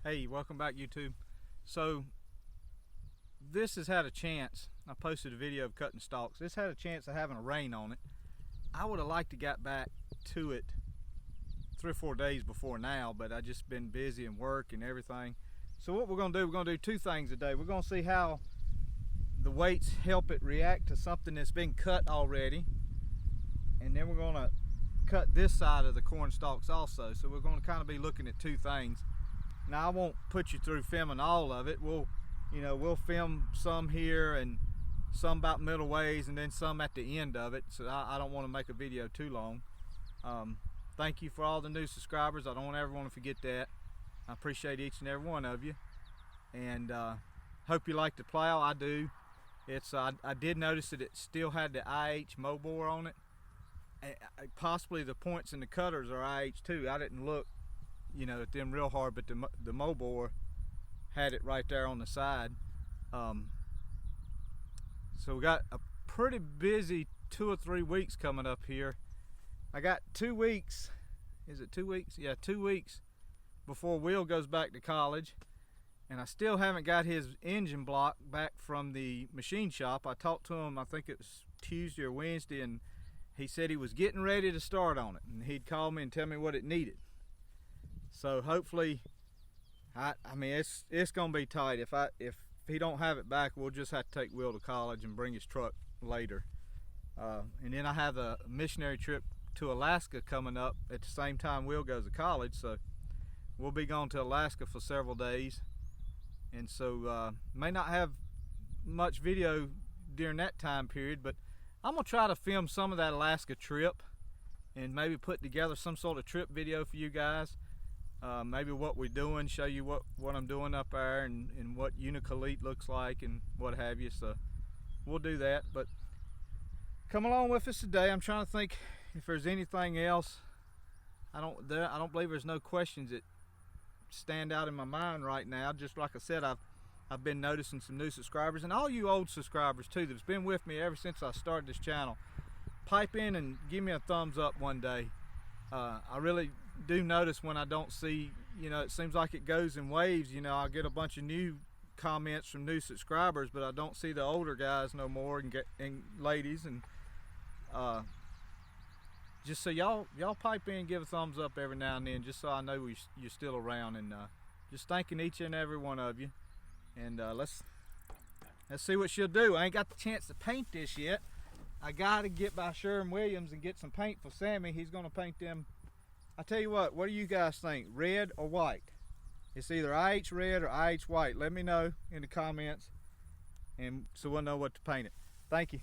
Hey, welcome back YouTube. So this has had a chance. I posted a video of cutting stalks. This had a chance of having a rain on it. I would have liked to get back to it 3 or 4 days before now, but I just been busy and work and everything. So what we're gonna do two things today. We're gonna see how the weights help it react to something that's been cut already, and then we're gonna cut this side of the corn stalks also. So we're gonna kind of be looking at two things. Now I won't put you through filming all of it. We'll film some here and some about middle ways and then some at the end of it. So I don't want to make a video too long. Thank you for all the new subscribers. I don't ever want to forget that. I appreciate each and every one of you. And hope you like the plow. I do. I did notice that it still had the IH mow bore on it. Possibly the points in the cutters are IH too. I didn't look at them real hard, but the mow bore had it right there on the side. So we got a pretty busy 2 or 3 weeks coming up here. I got 2 weeks. Is it 2 weeks? Yeah, 2 weeks before Will goes back to college, and I still haven't got his engine block back from the machine shop. I talked to him, I think it was Tuesday or Wednesday, and he said he was getting ready to start on it, and he'd call me and tell me what it needed. So hopefully, I mean it's gonna be tight. If he don't have it back, we'll just have to take Will to college and bring his truck later. And then I have a missionary trip to Alaska coming up at the same time Will goes to college, so we'll be going to Alaska for several days, and so may not have much video during that time period, but I'm gonna try to film some of that Alaska trip and maybe put together some sort of trip video for you guys. Maybe what we're doing, show you what I'm doing up there, and what Unicolete looks like and what have you. So we'll do that, but come along with us today. I'm trying to think if there's anything else. I don't believe there's no questions that stand out in my mind right now. Just like I said, I've been noticing some new subscribers, and all you old subscribers too that's been with me ever since I started this channel. Pipe in and give me a thumbs up one day. I really do notice when I don't see, it seems like it goes in waves. I get a bunch of new comments from new subscribers, but I don't see the older guys no more and ladies. And just so y'all pipe in and give a thumbs up every now and then, just so I know you're still around. And just thanking each and every one of you. And let's see what she'll do. I ain't got the chance to paint this yet. I gotta get by Sherwin-Williams and get some paint for Sammy. He's gonna paint them. I tell you what do you guys think? Red or white? It's either IH red or IH white. Let me know in the comments, and so we'll know what to paint it. Thank you.